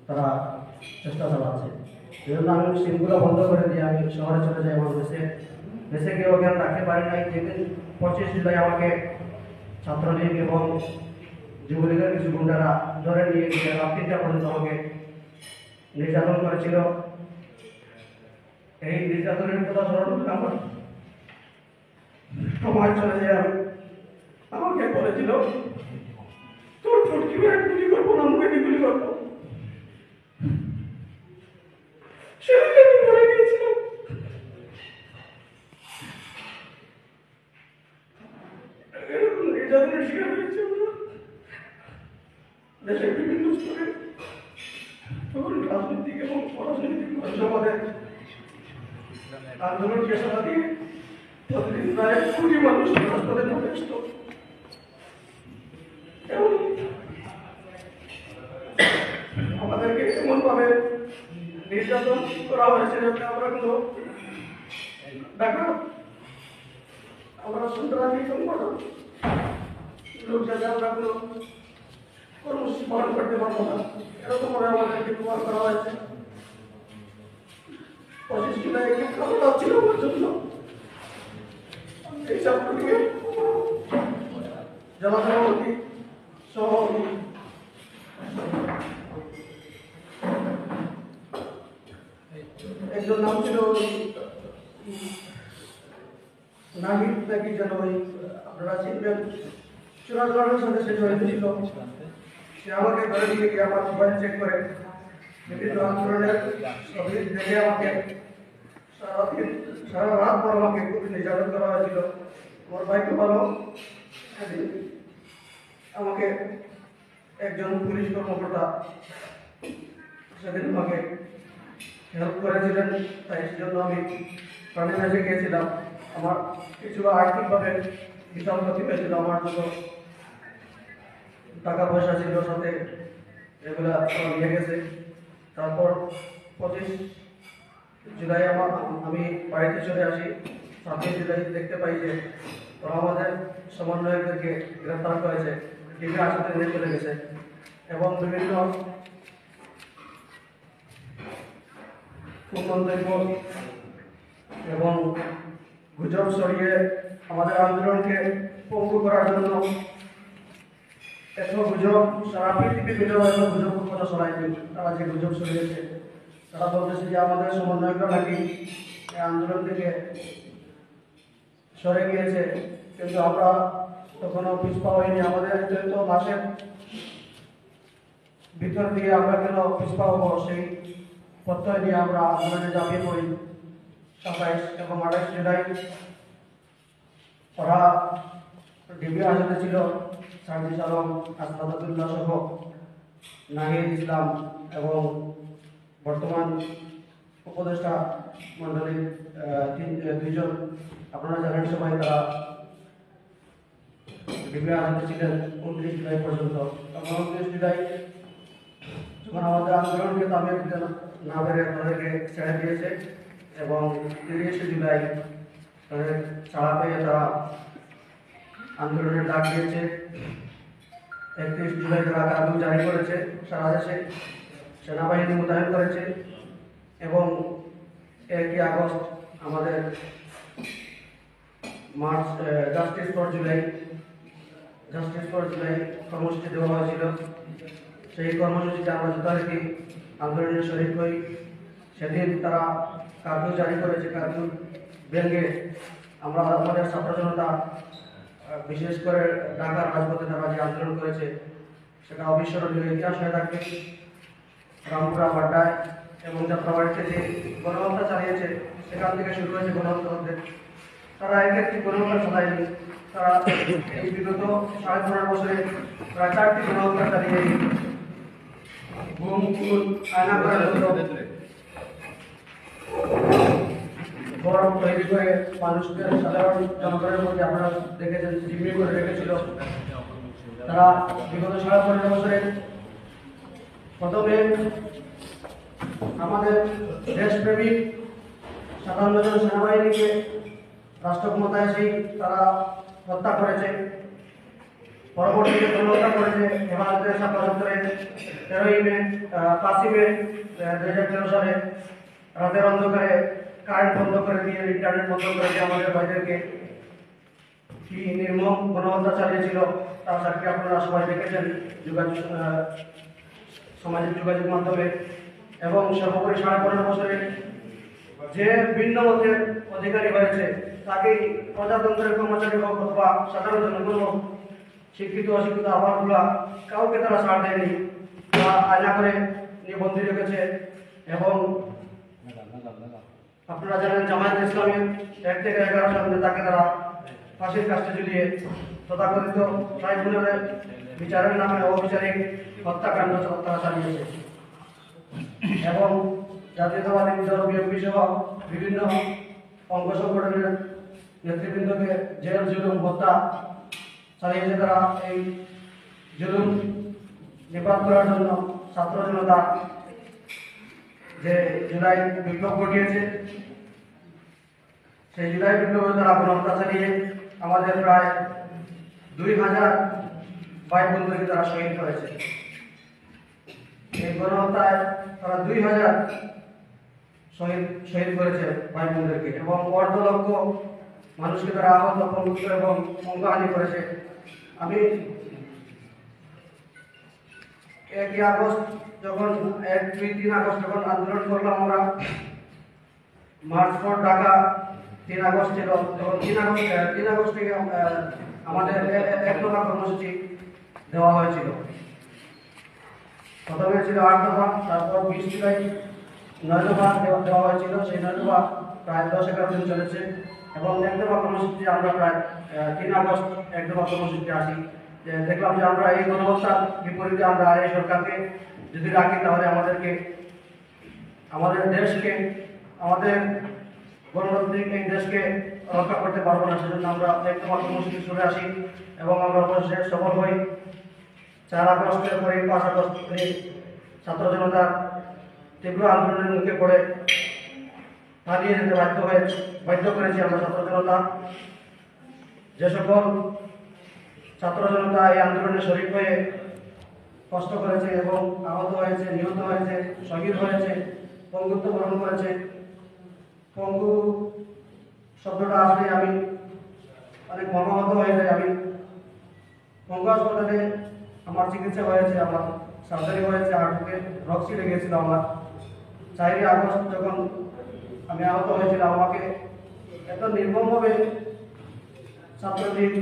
তারা চেষ্টা চালাচ্ছে। এই জন্য আমি সিমগুলো বন্ধ করে দিয়ে আমি শহরে চলে যাই। আমার দেশে গিয়ে ওখানে রাখতে পারি নাই। যেদিন 25 জুলাই আমাকে ছাত্রলীগ এবং যুবলীগের কিছু গুন্ডারা ধরে নিয়ে গিয়ে রাত 3টা পর্যন্ত আমাকে নির্যাতন করেছিল। এই নির্যাতনের কথা স্মরণ করে আমার সময় চলে যায়। আমাকে বলেছিল তোর ফুটকি মেরে গুলি করবো না, মুখে গুলি করবো। সেদিকে আমি মরে গিয়েছিলাম। এরকম নির্যাতনের শিকার হয়েছে আমরা দেশের বিভিন্ন স্তরে। তখন রাজনৈতিক এবং অরাজনৈতিক আমাদের আন্দোলনকে সারা দিয়ে প্রতিদিন প্রায় 1 কোটি মানুষ রাজপথে নেমে আসতো এবং আমাদেরকে এমনভাবে নির্যাতন করা হয়েছে যাতে আমরা কোনো আমরা সন্ত্রাসী সংগঠন লোক যাতে আমরা কোনো কর্মসূচি পালন করতে পারবো না, এরকম ভাবে আমাদেরকে প্রমাণ করা হয়েছে। 25 জুলাই একটি ঘটনা ছিল আমার জন্য। এই ছাত্রটিকে জেলা সভাপতি সভাপতি একজন নাম ছিল নাহিদ নাকি যেন, আপনারা চিনবেন, চোরাচালানের সাথে সে জড়িত ছিল। সে আমাকে ধরে নিয়ে গিয়ে আমার মোবাইল চেক করে বিভিন্ন আন্দোলনের ছবি দেখে আমাকে সারা রাত পর আমাকে খুব নির্যাতন করা হয়েছিল। আমার ভাইকে ভালো আমাকে একজন পুলিশ কর্মকর্তা সেদিন আমাকে হেল্প করেছিলেন, তাই সেজন্য আমি প্রাণে বেঁচে গিয়েছিলাম। আমার কিছু আর্থিকভাবে বিশাল ক্ষতি হয়েছিল। আমার যত টাকা পয়সা ছিল সাথে এগুলা নিয়ে গেছে। তারপর 25 জুলাই আমি বাড়িতে চলে আসি। 27 জুলাই দেখতে পাই যে ওরা আমাদের সমন্বয়কদেরকে গ্রেফতার করেছে, টিভি আসাতে নিয়ে চলে গেছে এবং বিভিন্ন কুমন্তব্য এবং গুজব ছড়িয়ে আমাদের আন্দোলনকে পঙ্গু করার জন্য এত গুজব সারা পৃথিবী মিলে এত গুজব কথা ছড়ায়নি। তারা যে গুজব ছড়িয়েছে, তারা বলতেছে যে আমাদের সমন্বয়করা নাকি এই আন্দোলন থেকে সরে গিয়েছে, কিন্তু আমরা তখনও পিছপা হইনি। আমাদের যেহেতু মাসের ভিতর দিয়ে আমরা কেন পিছপা হবো, সেই প্রত্যয় নিয়ে আমরা আন্দোলনে ঝাঁপিয়ে পড়ি। 27 এবং 28 জুলাই ওরা ডিবি আসাতে ছিল সার্জিস আলম, আসমাদুল্লাহ সহ নাহিদ ইসলাম এবং বর্তমান উপদেষ্টা মন্ডলীর 2জন, আপনারা জানেন সবাই, তারা ডিবি আসাতে ছিলেন 29 জুলাই পর্যন্ত। এবং 29 জুলাই যখন আমাদের আন্দোলনকে থামিয়ে দিতে না পেরে তাদেরকে ছেড়ে দিয়েছে এবং 30 জুলাই তাদের ছাড়া পেয়ে তারা আন্দোলনের ডাক দিয়েছে। 31 জুলাই তারা কার্ফিউ জারি করেছে, সারা দেশে সেনাবাহিনী মোতায়েন করেছে এবং 1 আগস্ট আমাদের জাস্টিস ফর জুলাই কর্মসূচি দেওয়া হয়েছিল। সেই কর্মসূচিতে আমরা যথারীতি আন্দোলনের শরিক হই। সেদিন তারা কার্ফিউ জারি করেছে। কার্ফিউ ভেঙে আমরা আমাদের ছাত্র জনতা, বিশেষ করে ঢাকার রাজপথে তারা যে আন্দোলন করেছে সেটা অবিস্মরণীয় ইতিহাস হয়ে থাকবে। রামপুরা, বাড্ডায় এবং যাত্রাবাড়িতে যে গণহত্যা চালিয়েছে, সেখান থেকে শুরু হয়েছে গণহত্যা। তারা একটি গণহত্যা চালায়নি, তারা এই বিগত 15.5 বছরে প্রায় 4টি গণহত্যা চালিয়ে গুম, খুন, আয়না করার জন্য গরম তৈরি করে মানুষদের, সাধারণ জনগণের মধ্যে আপনারা দেখেছেন জিম্মি করে রেখেছিল। তারা বিগত 15.5 বছরে প্রথমে আমাদের দেশপ্রেমিক 57 জন সেনাবাহিনীকে রাষ্ট্র ক্ষমতায় এসেই তারা হত্যা করেছে। পরবর্তীতে গণহত্যা করেছে হেফাজতে ছাত্র সত্তরের 5ই মে 2013 সালে রাতের অন্ধকারে কারেন্ট বন্ধ করে দিয়ে ইন্টারনেট বন্ধ করে দিয়ে আমাদের ভাইদেরকে কি নির্মম গণহত্যা চালিয়েছিল তার সাক্ষী আপনারা সবাই দেখেছেন সামাজিক যোগাযোগ মাধ্যমে। এবং সর্বোপরি 15.5 বছরে যে ভিন্ন মতের অধিকারী হয়েছে তাকেই প্রজাতন্ত্রের কর্মচারী হোক অথবা সাধারণ জনগণ হোক, শিক্ষিত অশিক্ষিত আহ্বানগুলা কাউকে তারা ছাড় দেয়নি, তারা আয়না করে নিবন্ধী রেখেছে। এবং আপনারা জানেন জামায়াতে ইসলামের 1 থেকে 11 জন নেতাকে তারা ফাঁসির কাস্টে ঝুলিয়ে তথাকথিত ট্রাইব্যুনালের বিচারের নামে অবিচারিক হত্যাকাণ্ড তারা চালিয়েছে। এবং জাতীয়তাবাদী দল বিএনপি সহ বিভিন্ন অঙ্গ সংগঠনের নেতৃবৃন্দকে জেল জুলুম হত্যা চালিয়েছে তারা। এই জুলুম নিপাত করার জন্য ছাত্র জনতা যে জুলাই বিপ্লব ঘটিয়েছে, সেই জুলাই বিপ্লবে তারা গণহত্যা চালিয়ে আমাদের প্রায় 2000 ভাই বোনদেরকে তারা শহীদ করেছে। এই গণহত্যায় তারা 2000 শহীদ করেছে ভাই বোনদেরকে এবং অর্ধ লক্ষ মানুষকে তারা আহত, পঙ্গুত্ব এবং অঙ্গহানি করেছে। আমি 1 আগস্ট যখন 1, 2, 3 আগস্ট যখন আন্দোলন করলাম আমরা, মার্চ ফর ঢাকা 3 আগস্ট ছিল, তখন 3 আগস্ট থেকে আমাদের 1 দফা কর্মসূচি দেওয়া হয়েছিল। প্রথমে ছিল 8 দফা, তারপর 20 জুলাই 9 দফা দেওয়া হয়েছিল। সেই 9 দফা প্রায় 10-11 দিন চলেছে এবং 1 দফা কর্মসূচি আমরা প্রায় 3 আগস্ট 1 দফা কর্মসূচি আসি। যে দেখলাম যে আমরা এই গণহত্যার বিপরীতে আমরা এই সরকারকে যদি রাখি তাহলে আমাদের দেশকে, আমাদের গণতান্ত্রিক এই দেশকে রক্ষা করতে পারবো না। সেজন্য আমরা 1 দফা কর্মসূচি শুরু আসি এবং আমরা অবশ্যই সফল হই। 4 আগস্টের পরে 5 আগস্ট ছাত্র জনতার তীব্র আন্দোলনের মুখে পড়ে পালিয়ে যেতে বাধ্য করেছি আমরা ছাত্র জনতা। যে সকল ছাত্র জনতা এই আন্দোলনে শরীক হয়ে কষ্ট করেছে এবং আহত হয়েছে, নিহত হয়েছে, শহীদ হয়েছে, পঙ্গুত্ব বরণ করেছে। পঙ্গু শব্দটা আসলে আমি অনেক মর্মাহত হয়ে যায়। আমি পঙ্গু হাসপাতালে আমার চিকিৎসা হয়েছে, আমার সার্জারি হয়েছে, হাঁটুতে রক্ত লেগেছিল আমার। 4 আগস্ট যখন আমি আহত হয়েছিলাম, আমাকে এত নির্মমভাবে ছাত্রলীগ,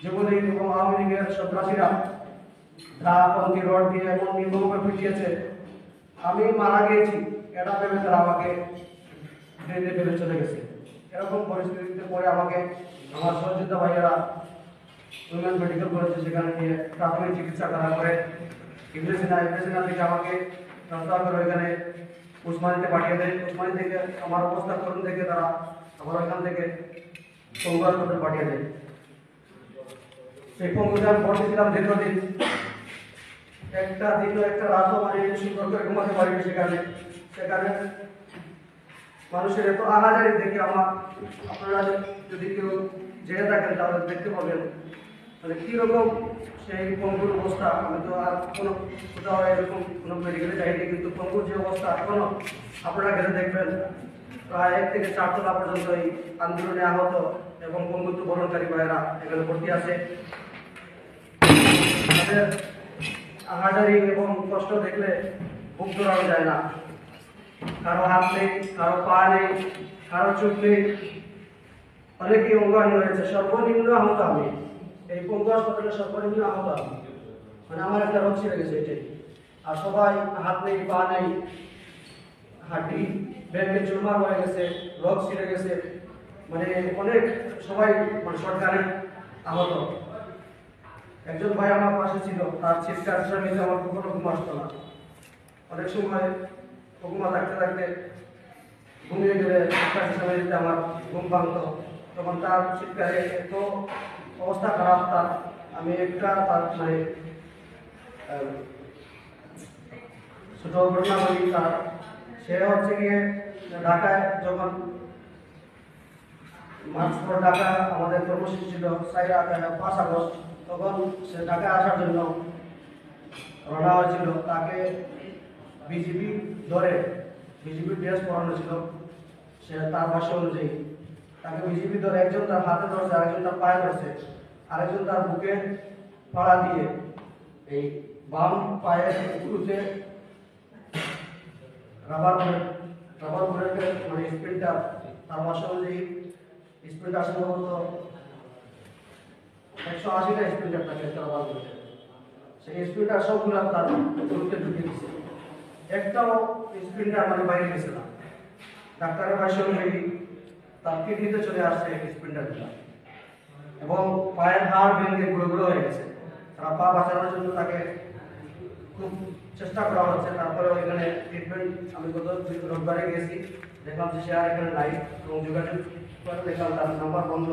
যুবলীগ এবং আওয়ামী লীগের সন্ত্রাসীরা পন্থী রড দিয়ে এমন নির্মমভাবে পিটিয়েছে, আমি মারা গিয়েছি এটা ভেবে তারা আমাকে ট্রেনে ফেলে চলে গেছে। এরকম পরিস্থিতিতে পরে আমাকে আমার সহযোদ্ধা ভাইয়েরা উইমেন মেডিকেল কলেজে সেখানে নিয়ে প্রাথমিক চিকিৎসা করার পরে ইংরেজিনা থেকে আমাকে ট্রান্সফার করে ওইখানে উসমানিতে পাঠিয়ে দেয়। উসমানি থেকে আমার অবস্থা করুন থেকে তারা আমার ওইখান থেকে পঙ্গু হাসপাতালে পাঠিয়ে দেয়। সেই পঙ্গুতে আমি ভর্তি ছিলাম দীর্ঘদিন। একটা দিন একটা রাতও মানে সুন্দর করে ঘুমাতে পারিনি সেখানে মানুষের এত আহাজারি দেখে আপনারা যদি কেউ জেনে থাকেন তাহলে দেখতে পাবেন মানে কীরকম সেই পঙ্গুর অবস্থা। আমি তো আর কোথাও এরকম কোনো মেডিকেলে যাইনি, কিন্তু পঙ্গুর যে অবস্থা এখনও আপনারা গেলে দেখবেন। প্রায় 1 থেকে 4 তলা পর্যন্ত এই আন্দোলনে আহত এবং পঙ্গুত্ব বরণকারী ভাইয়েরা এখানে ভর্তি আছে। তাদের আহাজারি এবং কষ্ট দেখলে বুক ধরানো যায় না। কারো হাত নেই, কারো পা নেই, কারো চোখ নেই, অনেকেই অঙ্গহানি হয়েছে। সর্বনিম্ন আহত আমি, এই পঙ্গু হাসপাতালে সর্বনিম্ন আহত আমি, মানে আমার একটা রোগ ছিঁড়ে গেছে এটাই। আর সবাই হাত নেই, পা নেই, হাঁটি ব্যাংকে চুরমার হয়ে গেছে, রোগ ছিঁড়ে গেছে, মানে অনেক সবাই মানে সরকারের আহত। একজন ভাই আমার পাশে ছিল, তার চিৎকার শুনে আমার কখনো ঘুম আসতো না। অনেক সময় ঘুমা থাকতে ঘুমিয়ে গেলে চিৎকার হিসাবে দিতে আমার ঘুম ভাঙত। তখন তার চিৎকারে এত অবস্থা খারাপ তার, আমি তার মানে ছোট ঘটনা বলি। সে হচ্ছে গিয়ে ঢাকায় যখন মার্চ ফর ঢাকা আমাদের কর্মসূচি ছিল 5 আগস্ট, তো তখন সে ঢাকায় আসার জন্য রওনা হয়েছিল। তাকে বিজিবি ধরে, বিজিবি ড্রেস পরানো ছিল, সে তার ভাষা অনুযায়ী তাকে বিজিবি ধরে একজন তার হাতে ধরছে, আরেকজন তার পায়ে ধরছে, আরেকজন তার বুকে ফাড়া দিয়ে এই বাম পায়ের উঁচুতে রাবার বুলেটের মানে স্পিডটা তার ভাষা অনুযায়ী স্পিডটা সম্ভবত 180টা স্পিডার থাকে রাবার বুলেটের। সেই স্পিডার সবগুলো তার উঁচুতে ঢুকে দিচ্ছে, একটাও স্পিডার মানে বাইরে গেছে না। ডাক্তারের ভাষা অনুযায়ী তার কিডনিতে চলে আসছে স্পিডারটা এবং পায়ের হাড় ভেঙে গুঁড়ো গুঁড়ো হয়ে গেছে। তারা পা বাঁচানোর জন্য তাকে খুব চেষ্টা করা হচ্ছে। তারপরে ওইখানে ট্রিটমেন্ট আমি গত রোববারে গেছি, দেখলাম যে সে আর এখানে নাই এবং যোগাযোগ করে দেখলাম তার নাম্বার বন্ধ।